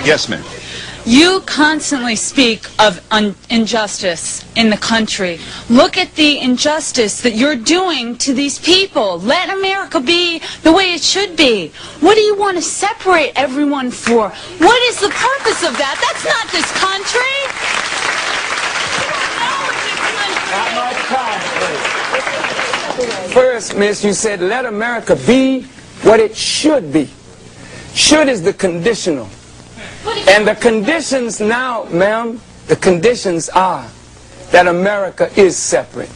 Yes, ma'am. You constantly speak of injustice in the country. Look at the injustice that you're doing to these people. Let America be the way it should be. What do you want to separate everyone for? What is the purpose of that? That's not this country. Not my time, please. First, miss, you said let America be what it should be. Should is the conditional. And the conditions now, ma'am, the conditions are that America is separate.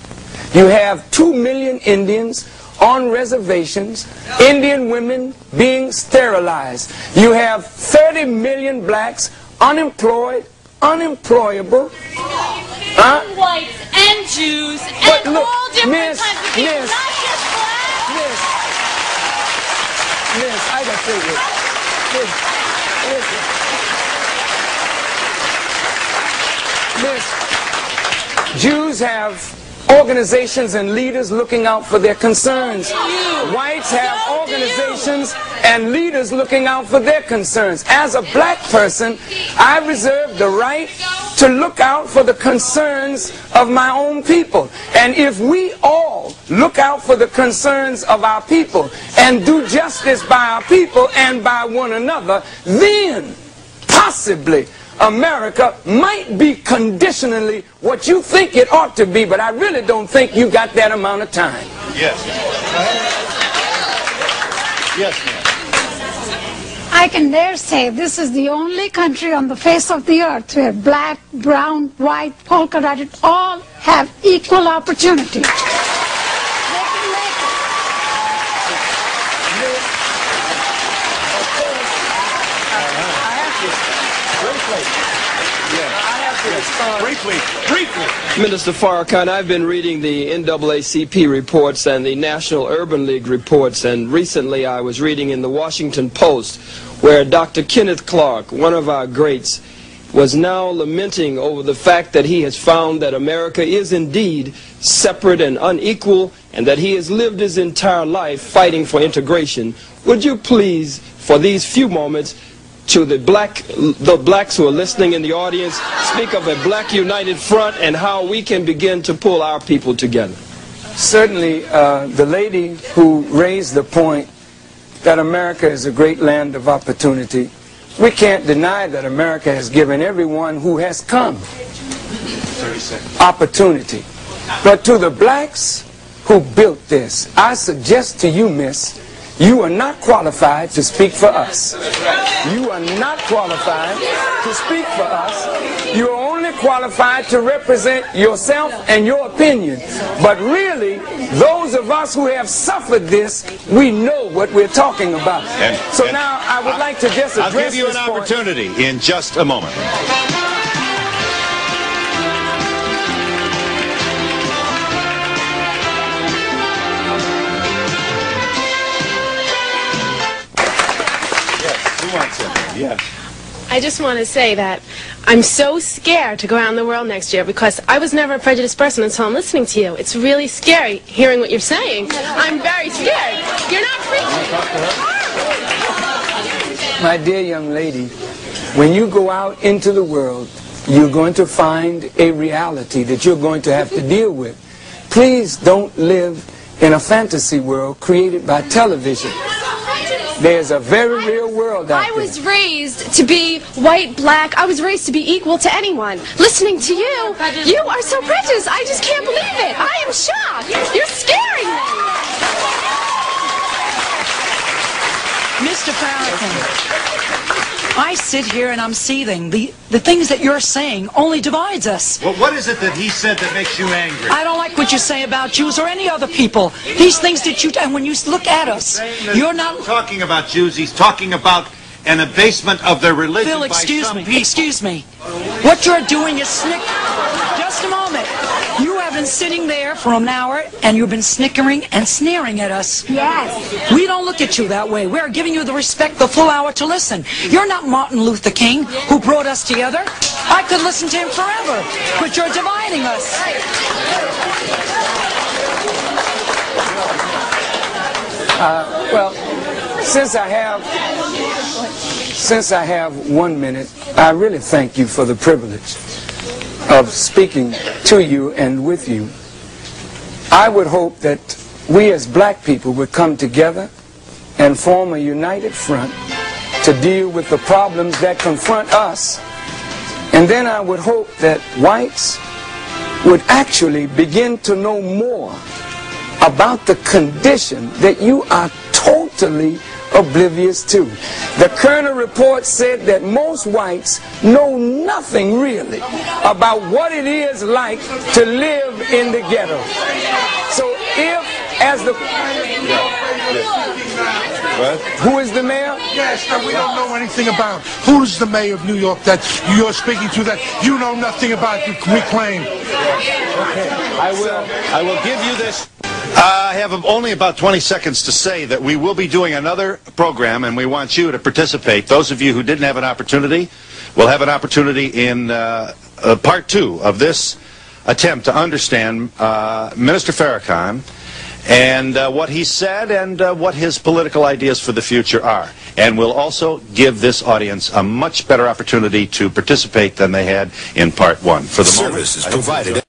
You have 2 million Indians on reservations, Indian women being sterilized. You have 30 million blacks unemployed, unemployable. Whites and Jews and look, all different miss, kinds of people, miss, not just blacks. Miss, I got to tell you. Miss, Jews have organizations and leaders looking out for their concerns. Whites have organizations and leaders looking out for their concerns. As a black person, I reserve the right to look out for the concerns of my own people. And if we all look out for the concerns of our people and do justice by our people and by one another, then possibly America might be conditionally what you think it ought to be, but I really don't think you got that amount of time. Yes. Yes, ma'am. I can dare say this is the only country on the face of the earth where black, brown, white, polka-dotted all have equal opportunity. They can make it. Briefly. Minister Farrakhan, I've been reading the NAACP reports and the National Urban League reports, and recently I was reading in the Washington Post where Dr. Kenneth Clark, one of our greats, was now lamenting over the fact that he has found that America is indeed separate and unequal, and that he has lived his entire life fighting for integration. Would you please, for these few moments, to the blacks who are listening in the audience, speak of a black united front and how we can begin to pull our people together? Certainly, the lady who raised the point that America is a great land of opportunity, we can't deny that America has given everyone who has come opportunity. But to the blacks who built this, I suggest to you, miss, you are not qualified to speak for us. You are not qualified to speak for us. You are only qualified to represent yourself and your opinion. But really, those of us who have suffered this, we know what we're talking about. So now I would like to just address I'll give you this an point. opportunity in just a moment. Yes. I just want to say that I'm so scared to go around the world next year because I was never a prejudiced person until I'm listening to you. It's really scary hearing what you're saying. I'm very scared. You're not preaching. My dear young lady, when you go out into the world, you're going to find a reality that you're going to have to deal with. Please don't live in a fantasy world created by television. There's a very real world out there. I was raised to be white, black. I was raised to be equal to anyone. Listening to you, you are so prejudiced. I just can't believe it. I am shocked. You're scaring me. Mr. Farrakhan, I sit here and I'm seething. The things that you're saying only divides us. Well, what is it that he said that makes you angry? I don't like what you say about Jews or any other people. These things that you... And when you look at us, you're not... talking about Jews. He's talking about an abasement of their religion. Phil, excuse me. What you're doing is Just a moment. You have been sitting there for an hour and you've been snickering and sneering at us. Yes. We don't look at you that way. We're giving you the respect, the full hour to listen. You're not Martin Luther King, who brought us together. I could listen to him forever, but you're dividing us. Well, since I have since I have 1 minute, I really thank you for the privilege of speaking to you and with you. I would hope that we as black people would come together and form a united front to deal with the problems that confront us. And then I would hope that whites would actually begin to know more about the condition that you are totally oblivious to. The Kerner report said that most whites know nothing really about what it is like to live in the ghetto. So if, as the... What? Who is the mayor? Yes, that we don't know anything about. Who's the mayor of New York that you're speaking to that you know nothing about, you reclaim? Okay. I will give you this. I have only about 20 seconds to say that we will be doing another program, and we want you to participate. Those of you who didn't have an opportunity will have an opportunity in part 2 of this attempt to understand Minister Farrakhan and what he said and what his political ideas for the future are. And we'll also give this audience a much better opportunity to participate than they had in part 1. For the moment, service is provided.